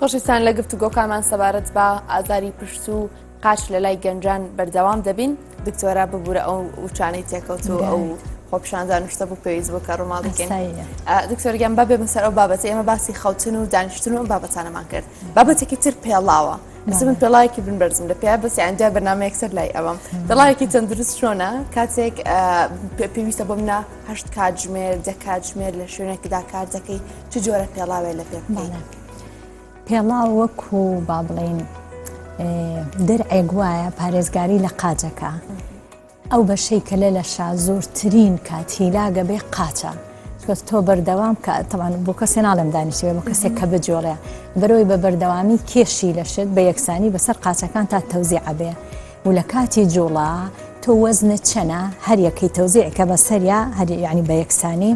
خۆشەویستان لە گفتوگۆکانمان سەبارەت بە ئازاری پشت و قاچ لە لای گەنجان بەردەوام دەبین. دکتۆرە ببوورە ئەو وچانەی تێکەوتو ئەو خۆپیشاندان شتە بوو پێویست بوو کە ڕووماڵ بکەین. دکتۆرگیان بەبێ بەسەر ئەو بابەتی ئێمە باسی خەوتن و دانیشتن و ئەم بابەتانەمان کرد. بابەتێکی تر پێڵاوە. من پێڵایەکی بنبەرزم لە پێیا بەس ئەنجا بەرنامەیەکسەر لای ئەوەم. پێڵایەکی تەندروست چۆنە کاتێک پێویستە بۆ منە 8 کاتژمێر 10 کاتژمێر لە شوێنێکدا کار دەکەی چ جۆرە پێڵاوێ لە پێ بکەین؟ پێڵاو وەکو با بڵێن دەرعێک وایە پارێزگاری لە قاچەکە ئەو بەشەی کە لە شا زۆرترین کاتیلاگە بێ قاچە تۆ بەردەوام کە تەوان بۆ کەسێ ناڵم دانیشتوێ بۆ کەسێک کە بجۆڵێ بەرەوەی بە بەردەوامی کێشی لە شت بە یەکسانی بەسەر قاچەکان تا تەوزیع بێ و لە کاتی جوڵا تۆ وەزنت چەنە هەر یەکەی تەوزیعکە بەسەریا هەر یعنی بە یەکسانی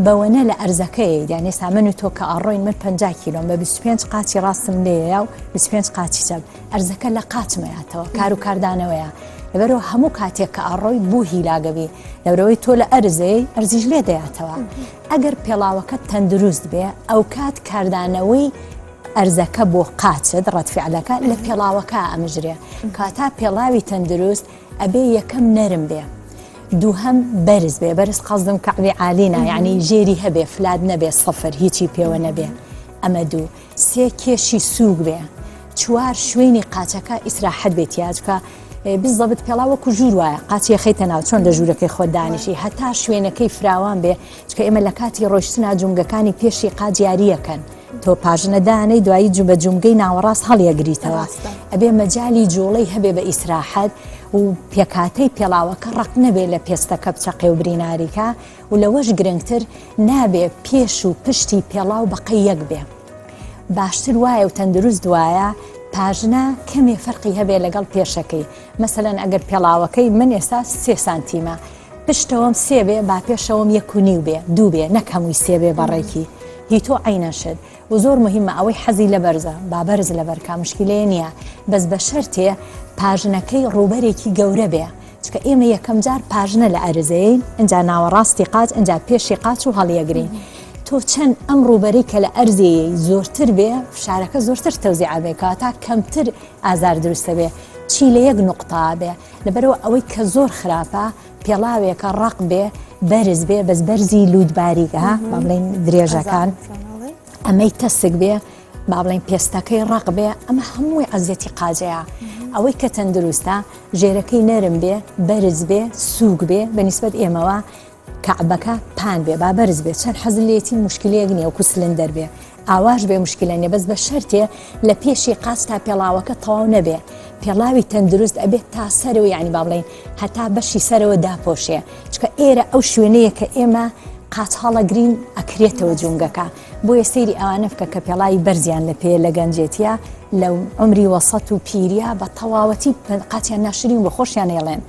بەوەنە لە ئەرزەکەی یعنی سامن و تۆ کە ئاڕۆین من 50 کیلۆم بە 25 قاچی ڕاستم لێیە و 25 قاچی چەپ ئەرزەکە لە قاچمەیەتەوە کار و کاردانەوەیە لەبەرەوە هەموو کاتێک کە ئاڕۆی بوو هیلاگەبی لەبەرەوەی تۆ لە ئەرزەی ئەرزیش لێ دەیاتەوە ئەگەر پێڵاوەکە تەندروست بێ ئەو کات کاردانەوەی ئەرزەکە بۆ قاچت ڕەتفعلەکە لە پێڵاوەکە ئەمژرێ کاتا پێڵاوی تەندروست ئەبێ یەکەم نەرم بێ دووهەم بەرز بێ بەرز قەزم کەعبی عالینە یعنی ژێری هەبێ فلاد نەبێ سەفر هیچی پێوە نەبێ ئەمە دوو سێ کێشی سووک بێ چوار شوێنی قاچەکە ئیسراحەت بێت یاجکە بزەبت پێڵاوەکو ژوور وایە قاچی خەیتە ناو چۆن لە ژوورەکەی خۆ دانیشی هەتا شوێنەکەی فراوان بێ چکە ئێمە لە کاتی ڕۆیشتنا جونگەکانی پێشی قاچ یاریەکەن تۆ پاژنەدانەی دوایی بە جونگەی ناوەڕاست هەڵیەگریتەوە ئەبێ مەجای جوڵەی هەبێ بە ئیسراحەت و پێکاتەی پێڵاوەکە ڕق نەبێ لە پێستەکە بچەقێ و بریناریکە و لەوەش گرنگتر نابێ پێش و پشتی پێڵاو بەقەی یەک بێ باشتر وایە و تەندروست وایە پاژنە کەمێ فەرقی هەبێ لەگەڵ پێشەکەی مەسەلەن ئەگەر پێڵاوەکەی من ئێستا 3 سانتیمە پشتەوەم 3 بێ با پێشەوەم 1.5 بێ 2 بێ نەکەمووی 3 بێ بەڕێکی هی تۆ عینەشت و زۆر مهمە ئەوەی حەزی لە بەرزە با بەرز لە بەرکە مشکلەیە نییە بەس بە شەرتێ پاژنەکەی ڕوبەرێکی گەورە بێ چکە ئێمە یەکەم جار پاژنە لە ئەرزەیە ئەنجا ناوەڕاستی قاچ ئەنجا پێشی قاچ و هەڵیەگرین تۆ چەند ئەم ڕوبەری کە لە ئەرزەیە زۆرتر بێ فشارەکە زۆرتر تەوزیع بێ کەواتە کەمتر ئازار دروستە بێ چی لە یەک نوقتا بێ لەبەرەوە ئەوەی کە زۆر خراپە پێڵاوێکە ڕق بێ بەرز بێ بەس بەرزی لودباریگە با بڵێن درێژەکان ئەمەی تەسک بێ با بڵێن پێستەکەی ڕق بێ ئەمە هەمووی عەزیەتی قاجەیە ئەوەی کە تەندروستە ژێرەکەی نەرم بێ بەرز بێ سووک بێ بەنیسبەت ئێمەوە کەعبەکە پان بێ با بەرز بێ چەند حەزلێتی مشکلەیەک نییە وەکو سلندەر بێ ئاواش بێ مشکلە نیە بەس بە شەرتێ لە پێشی قاچ تا پێڵاوەکە تەواو نەبێ پێڵاوی تەندروست ئەبێت تا سەرەوە یعنی با بڵێن هەتا بەشی سەرەوە داپۆشێ چکە ئێرە ئەو شوێنەیە کە ئێمە قاچ هەڵەگرین ئەکرێتەوە جونگەکە بۆیە سەیری ئەوانە بکە کە پێڵاوی بەرزیان لە پێ لە گەنجێتیە لەو عمری وەسەت و پیریە بە تەواوەتی قاچیان ناشرین بۆ خۆشیان ێڵێن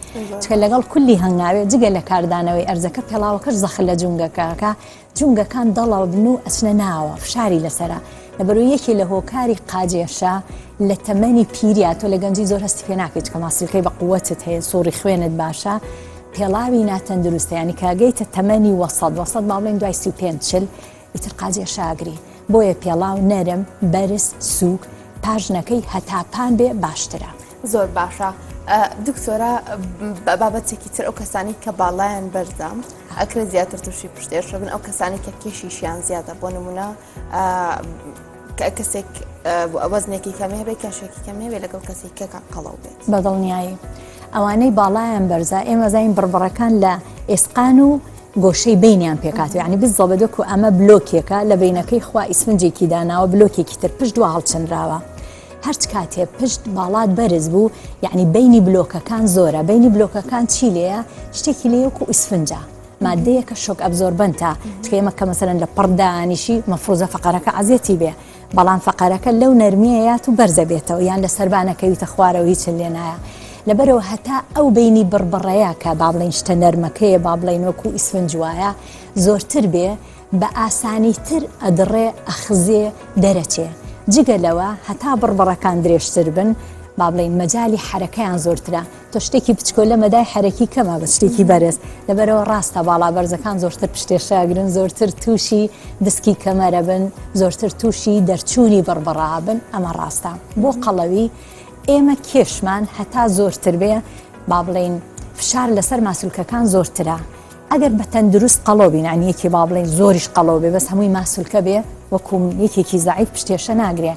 چکە لەگەڵ کولی هەنگاوێ جگە لە کاردانەوەی ئەرزەکە پێڵاوەکەش زەخل لە جونگەکەکە جونگەکان دەڵەوە بن و ئەچنە ناوە فشاری لەسەرە لەبەرەوە یەکی لە هۆکاری قاجێشە لە تەمەنی پیریا تۆ لە گەنجی زۆر هەستی پێ ناکەیت کە ماسیلکەی بە قووەتت هەیە سۆڕی خوێنت باشە پێڵاوی ناتەندروستە ینی کاگەیتە تەمەنی وەسەد با بڵێن دوای 35 ئیتر قاجێشاگری بۆیە پێڵاو نەرم بەرز سووک پاژنەکەی هەتاپان بێ باشترە زۆر باشە دکتۆرە بابەتێکی تر ئەو کەسانی کە باڵایان بەرزە ئەکرێت زیاتر تووشی پشتێرشە بن ئەو کەسانی کە کێشیشیان زیادە بۆ نمونە کەسێک وەزنێکی کەمی هەبێ کەشێکی کەمی هەبێ لەگەڵ کەسێک کێکە قەڵەو بێت بەدڵنیایی ئەوانەی باڵایان بەرزە ئێمە زین بڕبڕەکان لە ئێسقان و گۆشەی بینیان پێکات یعنی بزەبەدەک و ئەمە بلۆکێکە لە بینەکەی خوا ئیسفنجێکی داناوە بلۆکێکی تر پشت دو هەڵچەندراوە هەرچ کاتێ پشت باڵات بەرز بوو یعنی بینی بلۆکەکان زۆرە بینی بلۆکەکان چی لێیە شتێکی لێوەکو ئیسفنجە مادەیەکە شۆک ئەبزۆربەنتە چکە ئێمە کە مەسەلەن لە پڕدانیشی مەفروزە فەقەرەکە عەزیەتی بێ بەڵام فەقەرەکە لەو نەرمیەیات و بەرزە بێتەوە یان لە سەربانەکەویتە خوارەوە هیچ لێ نایە لەبەرەوە هەتا ئەو بینی بڕبڕەیە کە با بڵێن شتە نەرمەکەیە با بڵێن وەکو ئیسفنج وایە زۆرتر بێ بە ئاسانیتر ئەدڕێ ئەخزێ دەرەچێ جگە لەوە هەتا بڕبڕەکان درێژتر بن با بڵین مەجای حرەکەیان زۆرترە تۆ شتێکی بچکۆ لە مەدای حرەکی کەمە بە شتێکی بەرز لەبەرەوە ڕاستە باڵا بەرزەکان زۆرتر پشتێشاگرن زۆرتر تووشی دسکی کەمەرە بن زۆرتر تووشی دەرچوونی بڕبڕا بن ئەمە ڕاستە بۆ قەڵەوی ئێمە کێشمان هەتا زۆرتر بێ با بڵین فشار لەسەر ماسوولکەکان زۆرترە ئەگەر بە تەندروست قەڵۆ بین عنی یەکی با بڵین زۆریش قەڵۆ بێ بەس هەمووی ماسوولکە بێ وەکو یەکێکی زەعیف پشتێشە ناگرێ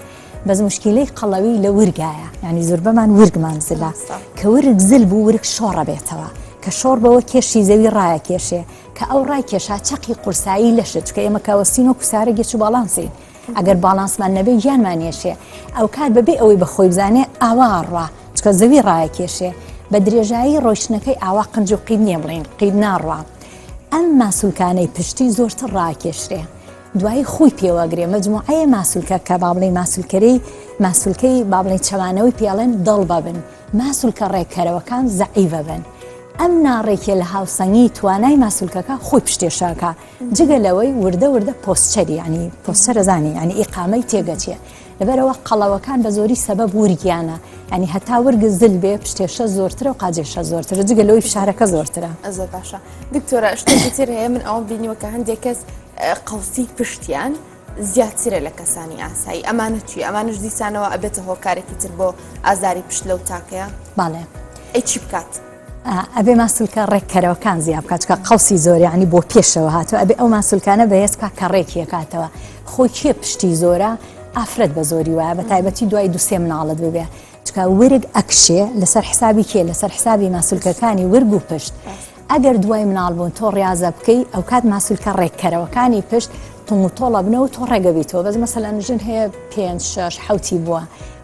بەس مشکلەی قەڵەوی لە ورگایە ینی زۆربەمان ورگمان زلە کە ورگ زل بوو ورگ شۆڕە بێتەوە کە شۆڕ بەوە کێشی زەوی ڕایە کێشێ کە ئەو ڕای کێشا چەقی قورسایی لەشت چکە ئێمە کاوەستین و کوسارە گێچ و باڵانسین ئەگەر باڵانسمان نەبێ گیانمانێشێ ئەو کات بەبێ ئەوەی بەخۆی بزانێ ئاوا ڕوا چکە زەوی ڕایە کێشێ بە درێژایی ڕۆیشتنەکەی ئاوا قنج و قید نییە بڵین قید ناڕوا ئەم ماسوولکانەی پشتی زۆرتر ڕاکێشرێ دوایی خۆی پێوەگرێ مەجموعەیە ماسوولکە کە با بڵین ماسوولکەی با بڵین چەوانەوەی پێڵێن دڵ ببن ماسوولکە ڕێککەرەوەکان زەعیڤە بن ئەم ناڕێکێ لە هاوسەنگی توانای ماسوولکەکە خۆی پشتێشاکە جگە لەوەی وردە پۆستچەری ینی پۆستچەرە زانی ینی ئیقامەی تێگەچێ لەبەرەوە قەڵەوەکان بە زۆری سەبەب ورگیانە ینی هەتا ورگ زل بێ پشتێشە زۆرترە و قاجێشە زۆرترە جگە لەوەی فشارەکە زۆرترە ئەزە باشە دکتۆرە شتێکی تر هەیە من ئەوە بینیوە کە هەندێک کەس قەوسی پشتیان زیاترە لە کەسانی ئاسایی ئەمانە چی ئەمانش دیسانەوە ئەبێتە هۆکارێکی تر بۆ ئازاری پشت لەو تاکەیە باڵێ ئەی چی بکات ئەبێ ماسوولکە ڕێککەرەوەکان زیاد بکات چکە قەوسی زۆر ینی بۆ پێشەوە هاتووە ئەبێ ئەو ماسوولکانە بەهێز بکات کە ڕێکیەکاتەوە خۆی کێ پشتی زۆرە ئافرەت بە زۆری وایە بە تایبەتی دوای دووسێ مناڵت ببێ چکە ورگ ئەکشێ لەسەر حسابی کێ لەسەر حسابی ماسوولکەکانی ورگ و پشت ئەگەر دوای مناڵ بوون تۆ ڕاضە بکەی ئەو کات ماسوولکە ڕێککەرەوەکانی پشت تۆڵە بنەوە تۆ ڕێگەبییتەوە بەس مەسەلەن ژن هەیە 5-6 حوتی بووە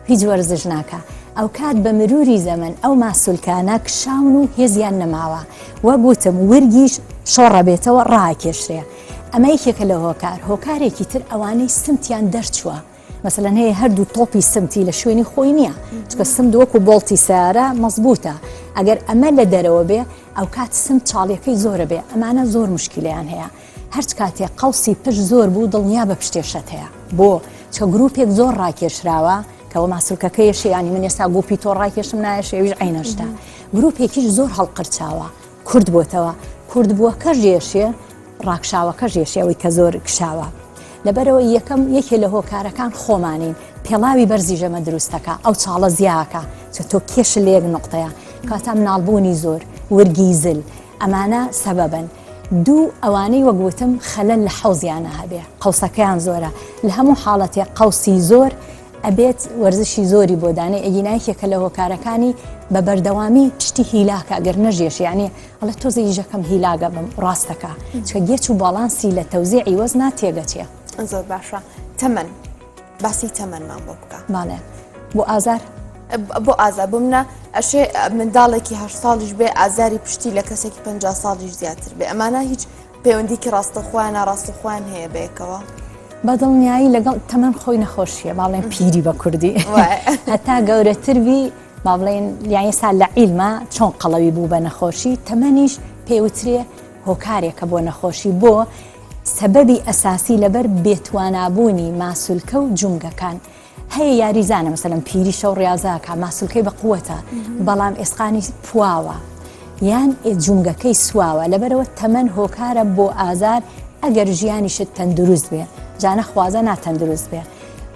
هیچ وەرزش ناکە ئەو کات بە مروری زەمن ئەو ماسوولکانە کشاون و هێزیان نەماوە وە گوتم ورگیش شۆڕە بێتەوە ڕاکێشرێ ئەمە یەکێکە لە هۆکارێکی تر ئەوانەی سمتیان دەرچووە مەسەلەن هەیە هەردوو تۆپی سمتی لە شوێنی خۆی نییە چکە سم وەکو بۆڵتی سیارە مەزبوطە ئەگەر ئەمە لە دەرەوە بێ ئەو کات سم چاڵیەکەی زۆرە بێ ئەمانە زۆر مشکلیان هەیە هەرچ کاتێ قەوسی پشت زۆر بوو دڵنیا بە پشتێشت هەیە بۆ چکە گروپێک زۆر ڕاکێشراوە کەەوە ماسوولکەکە یەشیانی من ئێستا گوپی تۆ ڕاکێشم نایەشێویش عینەشتا گروپێکیش زۆر هەڵقرچاوە کورد بۆتەوە کورد بووە کە ژێشێ ڕاکشاوەکە ژێشیەوەی کە زۆر کشاوە لەبەرەوە یەکەم یەکێ لە هۆکارەکان خۆمانین پێڵاوی بەرزی ژەمە دروستەکە ئەو چاڵە زیاکە چە تۆ کێش لە یەک نقطەیە کاتە مناڵبوونی زۆر ورگی زل ئەمانە سەبەبن دوو ئەوانەی وەگوتم خەلەل لە حەوزیانە هەبێ قەوسەکەیان زۆرە لە هەموو حاڵەتێ قەوسی زۆر ئەبێت وەرزشی زۆری بۆ دانێ ئەگینایکێکە لە هۆکارەکانی بە بەردەوامی پشتی هیلاکە ئەگەر نەژێش یانێ ئەڵە تۆزە یژەکەم هیلاگە بم ڕاستەکە چکە گێچ و باڵانسی لە تەوزیعی وەزنا تێگەچێ زۆر باشە تەمەن باسی تەمەنمان بۆ بکە باڵێ بۆ ئازار بۆ ئازار بۆ منە ئەشێ منداڵێکی 8 ساڵیش بێ ئازاری پشتی لە کەسێکی 50 ساڵیش زیاتر بێ ئەمانە هیچ پەیوەندیکی ڕاستەخوایان ڕاستەخوایان هەیە بەیەکەوە بەدڵنیایی لەگەڵ تەمەن خۆی نەخۆشیە باڵێن پیری بە کوردی هەتا گەورەتروی با بڵێن یان ئێستا لە عیلمە چۆن قەڵەوی بوو بە نەخۆشی تەمەنیش پێوترێ هۆکارێکە بۆ نەخۆشی بۆ سەبەبی ئەساسی لەبەر بێتوانابوونی ماسوولکە و جونگەکان هەیە یاریزانە مەسەلەن پیری شەو ڕاضاکە ماسوولکەی بە قووەتە بەڵام ئێسقانی پواوە یان جونگەکەی سواوە لەبەرەوە تەمەن هۆکارە بۆ ئازار ئەگەر ژیانیشت تەندروست بێ جانە خوازە ناتەندروست بێ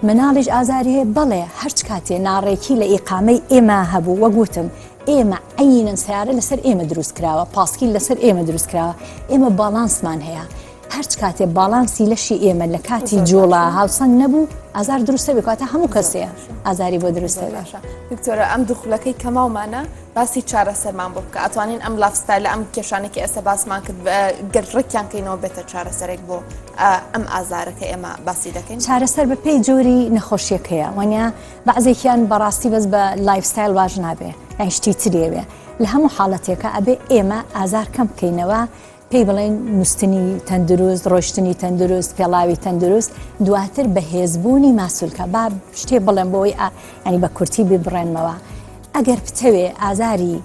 مناڵیش ئازاری هەیە بەڵێ هەرچ کاتێ ناڕێکی لە ئیقامەی ئێمە هەبوو وەگوتم ئێمە عینەن سیارە لەسەر ئێمە دروست کراوە پاسکیل لەسەر ئێمە دروست کراوە ئێمە باڵانسمان هەیە هەرچ کاتێ باڵانسی لەشی ئێمە لە کاتی جۆڵا هاوسەنگ نەبوو ئازار دروستە بکاتە هەموو کەسەیە ئازاری بۆ دروستە باشە دکتۆرە ئەم دوخولەکەی کەماومانە باسی چارەسەرمان بۆ بکە ئەتوانین ئەم لافستایلە ئەم کێشانێکی ئێستا باسمان کرد گەڕێکیان کەینەوە بێتە چارەسەرێک بۆ ئەم ئازارەکە ئێمە باسی دەکەین چارەسەر بە پێی جۆری نەخۆشیەکەیە وانیا بەعزێکیان بەڕاستی بەس بە لایفستایل واژ نابێ یان شتی ترێوێ لە هەموو حاڵەتێکە ئەبێ ئێمە ئازار کەم بکەینەوە پێی بڵێن نووستنی تەندروست ڕۆیشتنی تەندروست پێڵاوی تەندروست دواتر بەهێزبوونی ماسوولکە با شتێ بڵێن بۆی ینی بە کورتی ببڕێنمەوە ئەگەر بتەوێ ئازاری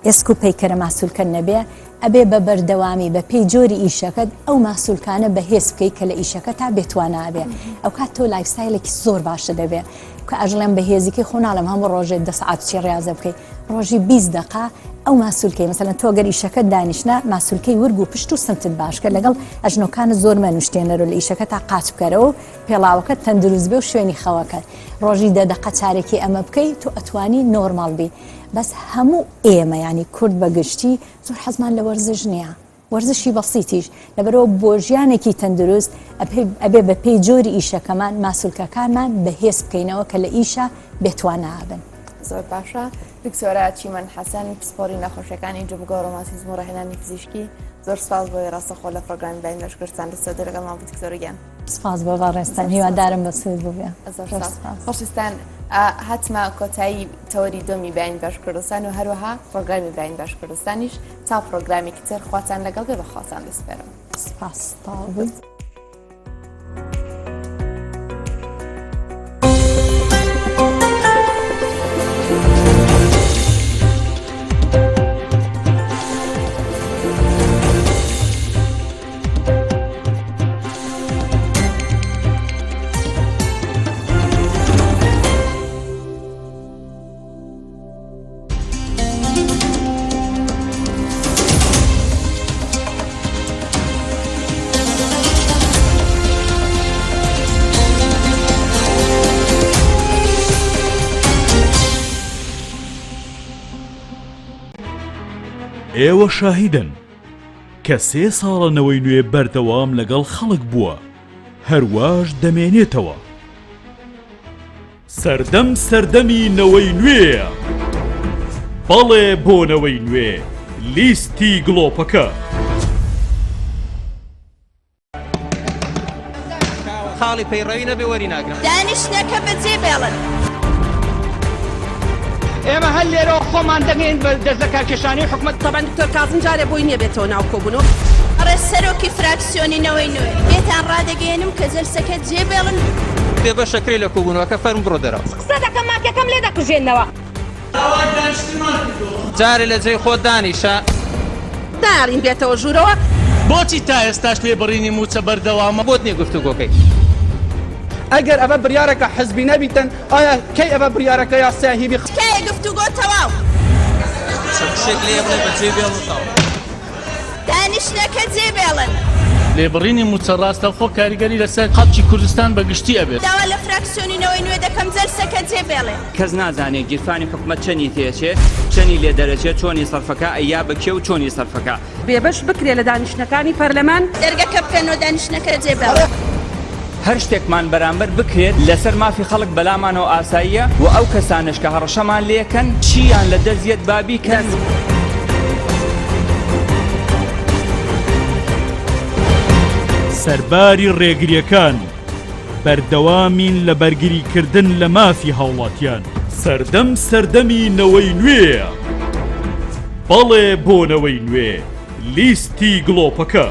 ئێسک و پەیکەرە ماسوولکە نەبێ ئەبێ بە بەردەوامی بە پێی جۆری ئیشەکەت ئەو ماسوولکانە بەهێز بکەیت کە لە ئیشەکە تا بێتوانابێ ئەو کات تۆ لایفستایلێکی زۆر باشە دەبێت کە ئەژڵێم بەهێزیکەی خۆناڵم هەموو ڕۆژێت 10 ساعت چی ڕاضە بکەیت ڕۆژی 20 دقه ئەو ماسوولکەی مەسەلەن تۆ گەر ئیشەکەت دانیشنا ماسوولکەی ورگ و پشت و سنتت باشکە لەگەڵ ئەژنۆکانە زۆر مەنوشتێنەرە لە ئیشەکە تا قاچ بکەرەوە پێڵاوەکە تەندروست بێ و شوێنی خەوەکە ڕۆژی 10 دقه چارێکی ئەمە بکەیت تۆ ئەتوانی نۆرماڵ بی بەس هەموو ئێمە ینی کورد بەگشتی زۆر حەزمان لە وەرزش نییە وەرزشی بەسیتیش لەبەرەوە بۆ ژیانێکی تەندروست ئەبێ بە پێی جۆری ئیشەکەمان ماسوولکەکانمان بەهێز بکەینەوە کە لە ئیشە بێتوانە بن. زۆر باشە دکتۆرە چیمەن حەسەن پسپۆری نەخۆشیەکانی جوبگە و ڕۆماتیزم و ڕاهێنانی پزیشکی زۆر سپاس بۆی ڕاستەخۆ لە پرۆگرامی باین بەشکردستان دەستە لەگەڵمان بوو دکتۆرە گیان. سپاس بۆ بەڕێستان هیوادارم بە سوود بووبێ. خۆشویستان هەتمە کۆتایی تەوەری دۆمی باین بەشکردستان و هەروەها پرۆگرامی باین بەشکردستانیش تا پرۆگرامێکی تر خواتان لەگەڵ بێ بەخواتان دەسپێرم. سپاس تاو بوو. ئێوە شاهیدن کە 3 ساڵەنەوەی نوێ بەردەوام لەگەڵ خەڵک بووە هەرواش دەمێنێتەوە سەردەمی نەوەی نوێیە بەڵێ بۆ نەوەی نوێ لیستی گڵۆپەکە خاڵی پەیڕەوی نەبێ وەری ناگرم دانیشتەکە بەجێ بێڵن ئێمە هەر لێرەوە خۆمان دەگەین بە دەستەکە کێشانی حکومەت تەبەن دکتۆر کازم جارێ بۆی نییە بێتەوە ناو کۆبوونەوە ڕێ سەرۆکی فراکسیۆنی نەوەی نوێ بێتان ڕادەگەێنم کە جەلسەکە جێ بێڵن بێ بە شەکری لە کۆبوونەوەکە فەرم بڕۆ دەرەوە قسە دەکەم ماکەکەم لێ دەکوژێنەوە جارێ لە جێی خۆ دانیشە دارین بێتەوە ژوورەوە بۆچی تا ئێستاش لێبڕینی موچە بەردەوامە بۆت نییە گفتوگۆکەی ئەگەر ئەvە بڕیارەکە حزبی نەبیتن ئایا کەی ئەvە بڕیارەکە یا ساهیبی کەیە گفتوگۆ تەواو شێک لێ بڵێ بەجێ بێڵتەوە دانیشتەکە جێ بێڵن لێبڕینی موچە ڕاستە خۆ کاریگەری لەسەر خەڵکی کوردستان بەگشتی ئەبێت داوا لە فراکسیۆنی نەوەی نوێ دەکەم جەلسەکە جێ بێڵێ کەس نازانێت گیرفانی حکومەت چەنی تێچێ چەنی لێ دەرەچێت چۆنی سەرفەکە ئەیا بکێ و چۆنی سەرفەکە بێبەش بکرێ لە دانیشتەکانی پەرلەمان دەرگەکە بکەنەوە دانیشتەکە جێ بێڵێ هەر شتێکمان بەرامبەر بکرێت لەسەر مافی خەڵک بەلامانەوە ئاساییە و ئەو کەسانش کە هەڕەشەمان لێکەن چیان لە دەزیەت بابی کەن سەرباری ڕێگریەکان بەردەوامین لە بەرگریکردن لە مافی هاوڵاتیان سەردەمی نەوەی نوێیە بەڵێ بۆ نەوەی نوێ لیستی گڵۆپەکە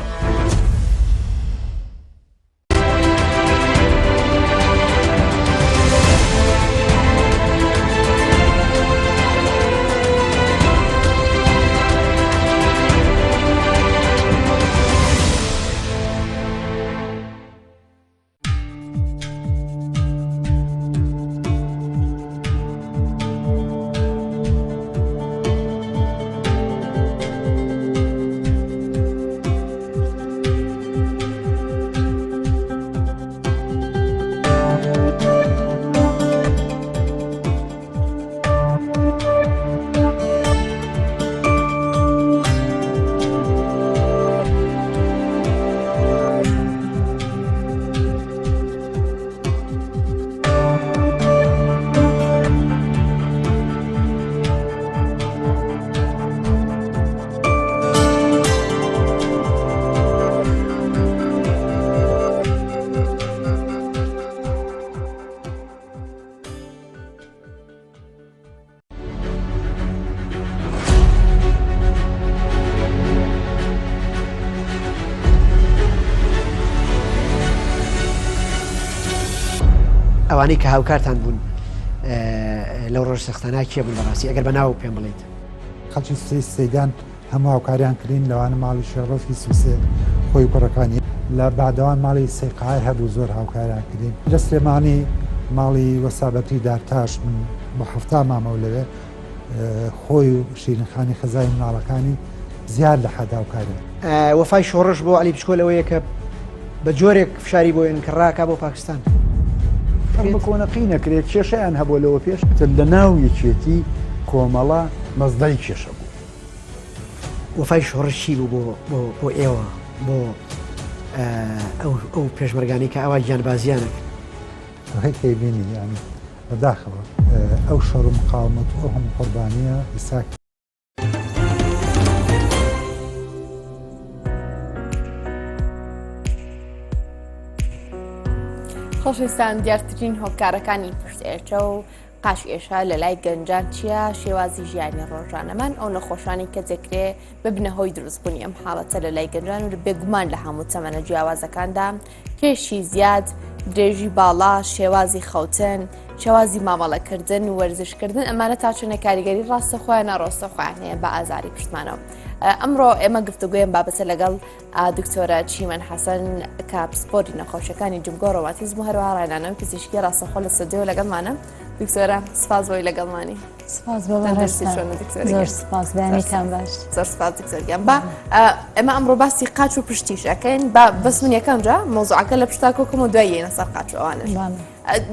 ئەوانەی کە هاوکارتان بوون لەو ڕۆژ سەختانە کێ بوون بەڕاستی ئەگەر بەناو پێم بڵێیت خەڵکی سەیدان هەموو هاوکاریان کردین لەوانە ماڵی شێڕۆفی سووسێ خۆی کوڕەکانی لە بعدەوان ماڵی سەیقای هەبوو زۆر هاوکاریان کردین لە سلێمانی ماڵی وەسابەتی دارتاش من بە هەفتا مامە لەوێ خۆی و شیرینخانی خەزای مناڵەکانی زیاد لە حەد هاوکاریان وەفای شۆڕش بۆ علی بچکۆلەوەیە کە بە جۆرێک فشاری بۆ کڕاکە بۆ پاکستان بە کۆنەقی نەکرێت کێشەیان هەبوو لەوە پێش لە ناو یەکێتی کۆمەڵە مەزدای کێشە بوو وەفای شۆڕشی بوو بۆ ئێوە بۆ ئەو پێشمەرگانی کە ئەوە گیانبازیانە هەیبینی ینی بەداخەوە ئەو شەڕ و مقاومەت و هەم قوربانیە ئیساک خۆشەویستان دیارترین هۆکارەکانی پشتێرچە و قاش ئێشە لە لای گەنجان چییە شێوازی ژیانی ڕۆژانەمان ئەو نەخۆشانی کە جێکرێ ببنە هۆی دروستبوونی ئەم حاڵەتە لە لای گەنجان و بێگومان لە هەموو تەمەنە جیاوازەکاندا کێشی زیاد درێژی باڵا شێوازی خەوتن شێوازی مامەڵەکردن و وەرزشکردن ئەمانە تا چنە کاریگەری ڕاستە خۆیان نەڕۆستە خۆیان هەیە بە ئازاری پشتمانەوە. ئەمڕۆ ئێمە گفتوگوێم بابەتە لەگەڵ دکتۆرە چیمەن حەسەن کە پسپۆری نەخۆشیەکانی جمگۆ ڕۆماتیزم و هەروەها ڕێنانەوەی پزیشکی ڕاستەخۆ لە سودێ لەگەڵمانە. دکتۆرە سپاس بۆی لەگەڵمانی. سپاس بۆ زۆر سپاس دانیتان باش. زۆر سپاس دکتۆرگیان. با ئێمە ئەمڕۆ باسی قاچ و پشتیش ئەکەین بەس من یەکەم جا مۆزوعەکە لە پشتاکۆکەم و دوای یێنە سەر قاچ و ئەوانش.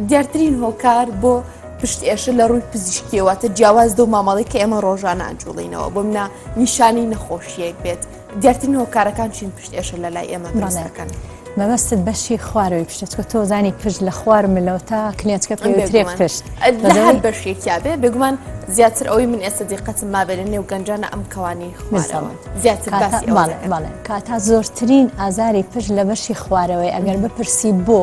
دیارترین هۆکار بۆ پشت ئێشە لە ڕووی پزیشکیەوەتە جیاواز دە و مامەڵی کە ئێمە ڕۆژانە ئەنجوڵینەوە بۆ منە نیشانی نەخۆشیەک بێت دیارترین هۆکارەکان چین پشت ئێشە لە لای ئێمە دروستەکەن. مەبەستت بەشی خوارەوەی پشتێت کە تۆ زانی پشت لە خوار ملەوە تا کلێنچکە پێوترێ پشت هەر بەشێکیا بێ بێگومان زیاتر ئەوەی من ئێستا دیقەتم مابێت لە نێو گەنجانە ئەم کەوانی خوارەوە زیاتر باسی بەڵێ کاتا زۆرترین ئازاری پشت لە بەشی خوارەوەی ئەگەر بپرسی بۆ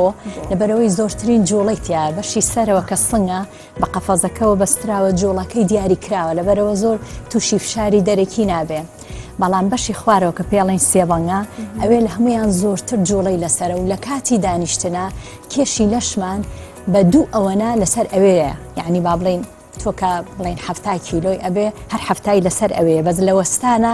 لەبەرەوەی زۆرترین جوڵەی تیا بەشی سەرەوە کە سنگە بە قەفەزەکەەوە بەستراوە جوڵەکەی دیاری کراوە لەبەرەوە زۆر تووشی فشاری دەرەکی نابێ. بەڵام بەشی خوارەوە کە پێڵین سێبەنگە ئەوێ لە هەمویان زۆرتر جوڵەی لەسەر و لە کاتی دانیشتنە کێشی لەشمان بە دوو ئەوەنە لەسەر ئەوەیە یعنی با بڵین تۆکە بڵین 7 کیلۆی ئەبێ هەر هەفتای لەسەر ئەوەیە بەس لە وەستانە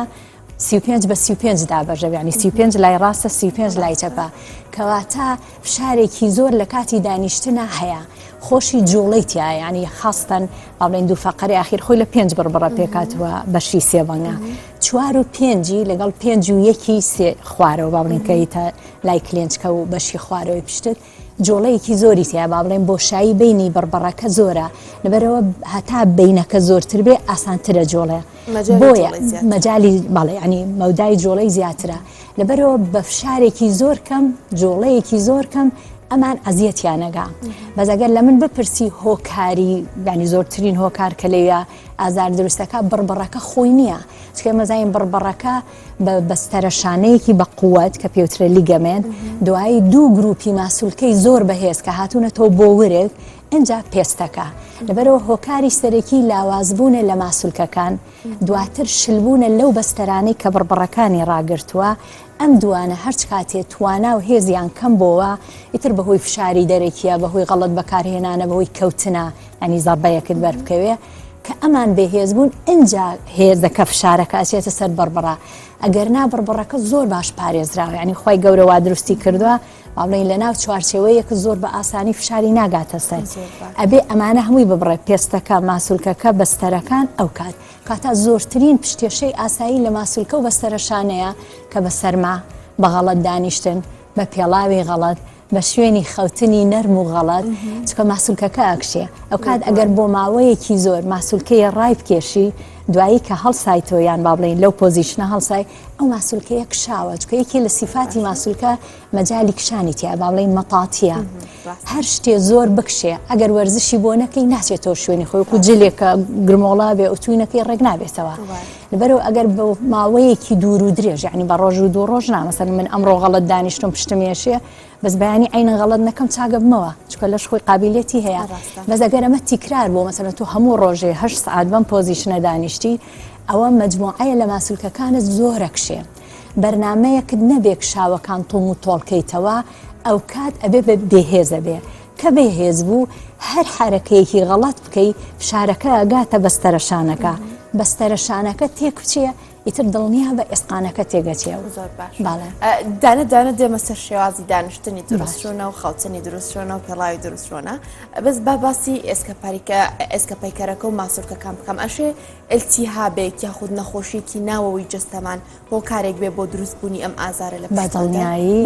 35 بە 35 دابەژە ینی 35 لای ڕاستە 35 لای چەپە کەواتە فشارێکی زۆر لە کاتی دانیشتنە هەیە خۆشی جوڵەی تیا ینی خاستن باڵێن دوو فەقەری ئاخیر خۆی لە 5 بڕبڕە پێکاتوە بەشی سێبەنگە 4 و 5 لەگەڵ 5 و 1 سێ خوارەوە با بڵین کەیتە لای کلێنچکە و بەشی خوارەوەی پشتت جۆڵەیەکی زۆری تیا با بڵێن بۆشایی بینی بڕبڕەکە زۆرە لەبەرەوە هەتا بینەکە زۆرتر بێ ئاسانترە جۆڵێ بۆیە مەجای باڵێ ینی مەودای جۆڵەی زیاترە لەبەرەوە بە فشارێکی زۆر کەم جۆڵەیەکی زۆر کەم ئەمان ئەزیەتیانەگا بەزەگەر لە من بپرسی هۆکاری ینی زۆرترین هۆکار کە لەوە ئازار دروستەکە بڕبڕەکە خۆی نییە چکە مەزایین بڕبڕەکە بە بەستەرەشانەیەکی بە قووەت کە پێوترە لیگەمێن دوایی دوو گروپی ماسوولکەی زۆر بەهێز کە هاتوونەتەوە بۆ ورێک اینجا پێستەکە لەبەرەوە هۆکاری سەرەکی لاوازبوونە لە ماسوولکەکان دواتر شلبوونە لەو بەستەرانەی کە بڕبڕەکانی ڕاگرتووە ئەم دوانە هەرچ کاتێ توانا و هێزیان کەم بۆەوە ئیتر بەهۆی فشاری دەرەکیە بەهۆی غەڵەت بەکارهێنانە بەهۆی کەوتنە ئەنی زەربەیەکت بەربکەوێ کە ئەمان بەهێز بوون اینجا هێزەکە فشارەکە ئەچێتە سەر بڕبڕە ئەگەر نا بڕبڕەکە زۆر باش پارێزراوە ینی خی گەورە وا دروستی کردووە باڵێن لە ناو چوارچێوەیەکە زۆر بە ئاسانی فشاری ناگاتە سەر ئەبێ ئەمانە هەمووی ببڕێ پێستەکە ماسوولکەکە بەستەرەکان ئەو کاتە زۆرترین پشتێشەی ئاسایی لە ماسوولکە و بەستەرەشانەیە کە بە سەرما بە غەڵەت دانیشتن بە پێڵاوی غەڵەت بە شوێنی خەوتنی نەرم و غەڵەت چکە ماسوولکەکە ئەکشێ ئەو کات ئەگەر بۆ ماوەیەکی زۆر ماسوولکەیە ڕای بکێشی دوایی کە هەڵسایتەوە یان با بڵێن لەو پۆزیشنە هەڵسای ئەو ماسوولکەیە کشاوە چکە یەکی لە سیفاتی ماسوولکە مەجای کشانی تیا با بڵێن مەتاتیە هەر شتێ زۆر بکشێ ئەگەر وەرزشی بۆ نەکەی ناچێتەوە شوێنی خۆی و جلێکە گرمۆڵا بێ ئۆتوینەکەی ڕێک نابێتەوە لەبەرەوە ئەگەر بە ماوەیەکی دوور و درێژ یعنی بە ڕۆژ و دوو ڕۆژ نامەسەن من ئەمڕۆ غەڵەت دانیشتم پشتمێشێ بەس بەیانی عینە غەڵەت نەکەم چاگە بمەوە چکە لەش خۆی قابلیەتی هەیە بەس ئەگەر ئەمە تیکرار بۆ مەسەن تو هەموو ڕۆژێ 8 سعات بەم پۆزیشنە دانیشتی ئەوە مەجموعەیە لە ماسوولکەکانت زۆرە کشێ بەرنمەیەکت نەبێ شاوەکان تۆم و تۆڵکەیتەوە ئەو کات ئەبێ بێهێزە بێ کە بێهێز بوو هەر حرەکەیەکی غەڵەت بکەی فشارەکە ئەگاتە بەستەرەشانەکە بەستەرەشانەکە تێک بچێ ئیتر دڵنیا بە ئێسقانەکە تێگەچێەوە زۆر باش باڵێ دانە دێمە سەر شێوازی دانیشتنی دروستشۆنە و خەوتنی دروستشۆنە و پێڵاوی دروستشۆنە بەس با باسی ئێسکە پەیکەرەکە و ماسوولکەکان بکەم ئەشێ ئەلتیهابێک یاخود نەخۆشیێکی ناوەوەی جستەمان بۆ کارێک بێ بۆ دروستبوونی ئەم ئازارە لە بەدڵنیایی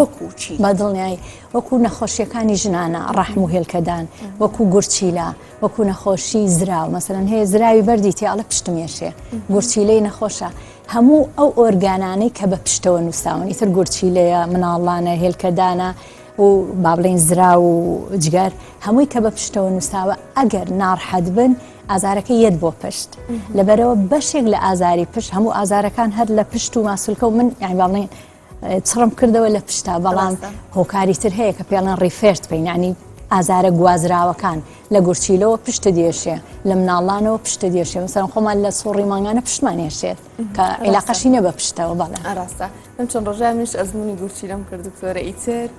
بەدڵنیایی وەکو نەخۆشیەکانی ژنانە ڕەحم و هێلکەدان وەکو گورچیلە وەکو نەخۆشی زراو مەسەرەن هەیە زراوی بەردی تێڵە پشتمێشێ گورچیلەی نەخۆشە هەموو ئەو ئۆرگانانەی کە بە پشتەوە نووساون ئیتر گورچیلەیە مناڵانە هێلکەدانە و با بڵێن زرا و جگەر هەمووی کە بە پشتەوە نووساوە ئەگەر ناڕحەت بن ئازارەکە یەت بۆ پشت لەبەرەوە بەشێک لە ئازاری پشت هەموو ئازارەکان هەر لە پشت و ماسوولکە و من یعنی با بڵێن چڕم کردەوە لە پشتا بەڵام هۆکاری تر هەیە کە پێڵەن ڕیفێرت بین ینی ئازارە گوازراوەکان لە گورچیلەوە پشتە دێشێ لە مناڵانەوە پشتە دێشێ مەسەرەن خۆمان لە سۆڕی مانگانە پشتمانێشێت کە عیلاقەشی نە بە پشتەوە بەڵێ ئاراستە من چۆن ڕۆژای منیش ئەزمموی گورچیلەم کرد دکتۆرە ئیتر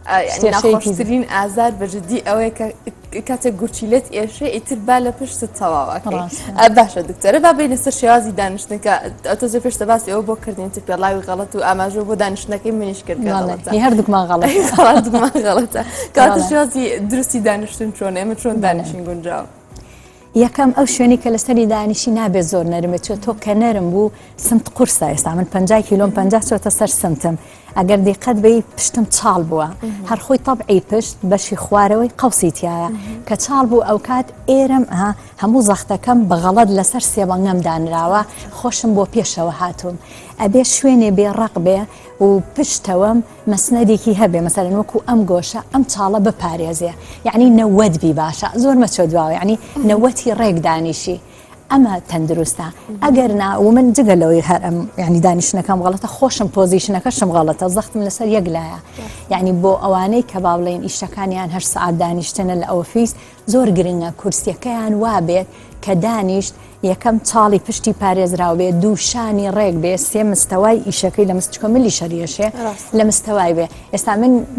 ناخۆشترین ئازار بەجددی ئەوەیە کاتێک گورچیلێت ئێشێ ئیتر با لە پشتت تەواوەکەی باشە دکتۆرە با بین لەسەر شێوازی دانیشتنەکە ئەتۆ زۆر پێشتە باسی ئەوە بۆ کردین تر پێڵاوی غەڵەت و ئاماژە بۆ دانیشتنەکەی منیش کرد هەردووکمان غەڵەتە کاتە شێوازی درستی دانیشتن چۆن ئێمە چۆن دانیشین گونجاو یەکەم ئەو شوێنی کە لەسەری دانیشی نابێت زۆر نەرمێت چۆ تۆ کە نەرم بوو سمت قورسە ئێستا من 50 کیلۆم 50 چۆتە سەر سمتم ئەگەر دیقەت بەی پشتم چاڵ بووە هەر خۆی تەبعی پشت بەشی خوارەوەی قەوسی تایە کە چاڵ بوو ئەو کات ئێرم هەموو زەختەکەم بەغەڵەت لەسەر سێبەنگەم دانراوە خۆشم بۆ پێشەوە هاتووم ئەبێ شوێنێ بێڕق بێ و پشتەوەم مەسنەدێکی هەبێ مەسەرەن وەکو ئەم گۆشە ئەم چاڵە بپارێزێ یعنی نەوەت بی باشە زۆر مەچۆ دواوە یعنی نەوەتی ڕێک دانیشی ئەمە تەندروستە ئەگەر نا و من جگەلەوەی هەر ئەم ینی دانیشتنەکەم غەڵەتە خۆشم پۆزیشنەکەشم غەڵەتە زەختم لەسەر یەک لایە یعنی بۆ ئەوانەی کە با بڵێن ئیشەکانیان هەر سەعات دانیشتنە لە ئۆفیس زۆر گرنگە کورسیەکەیان وابێت کە دانیشت یەکەم چاڵی پشتی پارێزراو بێ دووشانی ڕێک بێ سێ مستەوای ئیشەکەی لە مستچکۆ ملی شەریەشێ لە مستەوای بێ ئێستا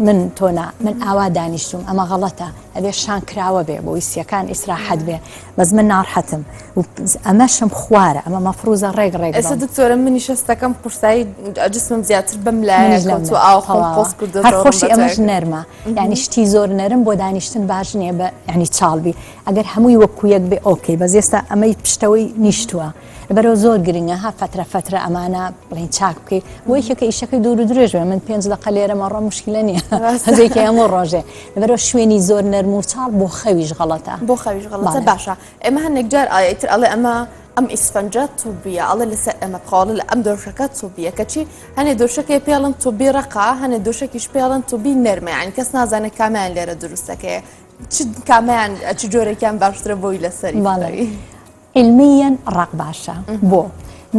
من تۆنا من ئاوا دانیشتم ئەمە غەڵەتە ئەبێ شان کراوە بێ بۆ ئیسیەکان ئیسراحەت بێ بەس من ناڕحەتم و ئەمەشم خوارە ئەمە مەفروزە ڕێک ئێستا دکتۆرە منی شەستەکەم قورسایی جسمم زیاتر بەم لایە تو هەر خۆشی ئەمەش نەرمە یعنی شتی زۆر نەرم بۆ دانیشتن باش نییە بە یعنی چاڵبی ئەگەر هەمووی وەکو یەک بێ ئۆکەی بەس ئێستا ئەمەی پشتەوەی نیشتووە لەبەرەوە زۆر گرنگە ها فترە ئەمانە بڵین چاک بکەیت بۆ یەکێکە ئیشەکەی دوور و درێژ من 5 دقە لێرەمە ڕۆ مشکلە نییە هەزێکی هەموو ڕۆژێ لەبەرەوە شوێنی زۆر نەرم و چاڵ بۆ خەویش غەڵەتە بۆ خەویش غەڵەتە باشە ئێمە هەندێک جار ئایتر ئەڵێ ئەم ئیسفەنجە تووبیە ئەڵێ لەسەر ئەمە قاڵە لە ئەم دۆشەکە تووبیە کەچی هەنێ دۆشەکەی پێڵن تووبی ڕقا هەنێ دۆشەکیش پێڵن تووبی نەرمە یعنی کەس نازانێت کامیان لێرە دروستەکەیە کامیان چ جۆرەکان باشترە بۆی لەسەری علمیەن ڕق باشە بۆ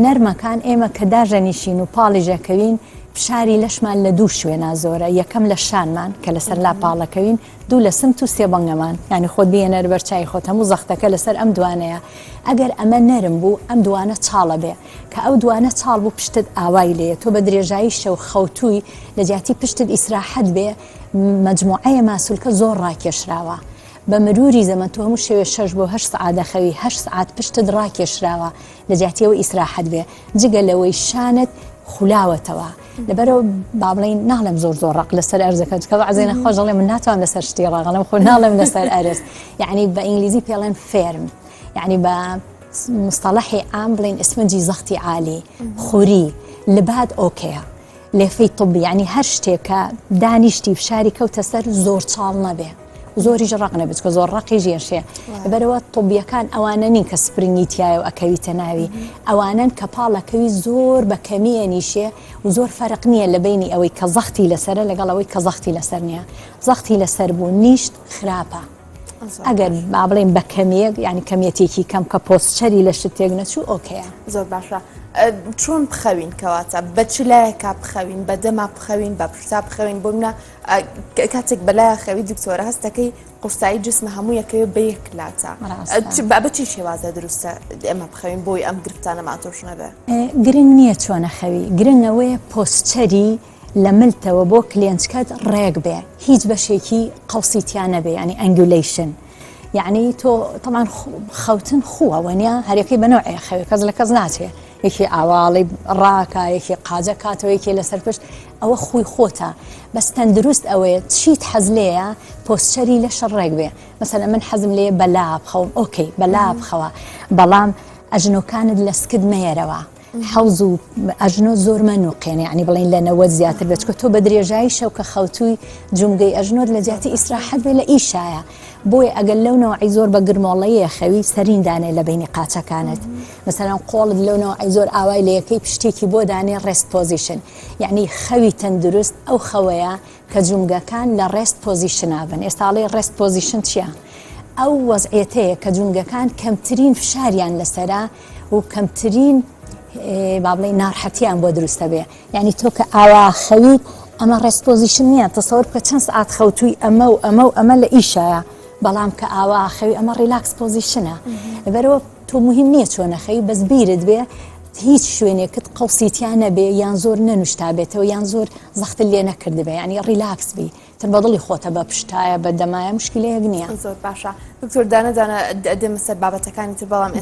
نەرمەکان ئێمە کە داژەنیشین و پاڵیژەکەوین پشاری لەشمان لە دوو شوێنە زۆرە یەکەم لە شانمان کە لەسەر لاپاڵەکەوین دوو لە سمت و سێبەنگەمان یعنی خۆت بێنە بەرچای خۆت هەموو زەختەکە لەسەر ئەم دوانەیە ئەگەر ئەمە نەرم بوو ئەم دوانە چاڵە بێ کە ئەو دوانە چاڵ بوو پشتت ئاوای لێ تۆ بە درێژایی شەو خەوتووی لە جیاتی پشتت ئیسراحەت بێ مەجموعەیە ماسوولکە زۆر ڕاکێشراوە بە مروری زەمە تۆ هەموو شەوێ 6 بۆ 8 سعات دەخەوی 8 سعات پشتت ڕاکێشراوە لە جیاتیەوە ئیسراحەت بێ جگە لەوەی شانت خولاوەتەوە لەبەرەوە با بڵێن ناڵێم زۆر ڕق لەسەر ئەرزەکە کە عزیزە خۆشڵێ من ناتوانم لەسەر شتی ڕاغڵم خۆ ناڵێم لەسەر ئەرز یعنی بە ئینگلیزی پێڵێن فێرم یعنی بە مستەڵەحی عام بڵێن ئسمنجی زەختی عالی خوری لەبات ئۆکەیە لێفەی طبی یعنی هەر شتێکە دانیشتی فشاری کەوتە سەر زۆر چاڵ نەبێ زۆریش ڕق نەبێت کە زۆر ڕقی ژێشێ بەرەوە طبیەکان ئەوانە نین کە سپرنگی تایە و ئەکەویتە ناوی ئەوانن کە پاڵەکەوی زۆر بە کەمیە نیشێ و زۆر فەرق نییە لە بینی ئەوەی کە زەختی لەسەرە لەگەڵ ئەوەی کە زەختی لەسەر نییە زەختی لەسەر بوو نیشت خراپە ئەگەر با بڵێن بە کەمیەک ینی کەمیەتێکی کەم کە پۆستچەری لە شتێک نەچوو ئۆکەیە زۆر باشە چۆن بخەوین کەواتە بە چ لایەکە بخەوین بە دەما بخەوین بە پرسا بخەوین بۆ منە کاتێک بەلایە خەوی دکتۆرە هەستەکەی قورسایی جسمە هەموو یەکەوێ بە یەک لاتە بە چی شێوازە دروستە ئێمە بخەوین بۆی ئەم گرفتانە ماتۆش نەبێ گرنگ نییە چۆنە خەوی گرنگەوەیە پۆستچەری لە ملتەوە بۆ کلێنچکەت ڕێک بێ هیچ بەشێکی قەوسیتیان نەبێ ینی ئەنگولیشن یعنی تۆ تەمان خەوتن خووە وەنیا هەرەکەی بەنەوەی خەوی کەس لە کەس ناچێ یەکی ئاواڵی ڕاکە یەکی قاجە کاتەوە یەکی لەسەر پشت ئەوە خۆی خۆتە بەس تەندروست ئەوەیە چیت حەز لێیە پۆستەری لە شەڕێک بێ مەسەلەن من حەزم لێ بەلا بخەوم ئۆکەی بەلا بخەوە بەڵام ئەژنۆکانت لە سکت مەیەرەوە حەوز و ئەژنۆ زۆر مەنوقێنێ ینی بڵین لەنەوە زیاتر بێت کە تۆ بە درێژایی شەوکە خەوتووی جومگەی ئەژنۆت لە زیاتی ئیسراحەت بێ لە ئیشایە بۆیە ئەگەر لەونەوەی زۆر بە گرمۆڵەیە خەوی سەریندانێ لە بینی قاچەکانت مەسەلەن قۆڵت لەونەوەی زۆر ئاوای لە یەکەی پشتێکی بۆ دانێ ڕێست پۆزیشن یعنی خەوی تەندروست ئەو خەوەیە کە جومگەکان لە ڕێست پۆزیشنا بن ئێستاڵی ڕێست پۆزیشن چییە؟ ئەو وەزعەتەیە کە جومگەکان کەمترین فشاریان لەسەرا و کەمترین با بڵێن ناڕحەتیان بۆ دروستە بێ یعنی تۆ کە ئاوا خەویت ئەمە ڕێسپۆزیشن نییە تەسەوەر بکە چەند سعات خەوتووی ئەمە و ئەمە و ئەمە لە ئیشایە بەڵام کە ئاوا خەوی ئەمە ریلاکس پۆزیشنە لەبەرەوە تۆ مهم نییە چۆنە خەوی بەس بیرت بێ هیچ شوێنێکت قەوسیتیان نەبێ یان زۆر نەنوشتا بێتەوە یان زۆر زەختت لێ نەکرد بێ ینی ریلاکس بی تر بەدڵی خۆتە بە پشتایە بە دەمایە مشکلەیەک نییە زۆر باشە دکتۆر دانەدانە دێمە سەر بابەتەکانی تر بەڵام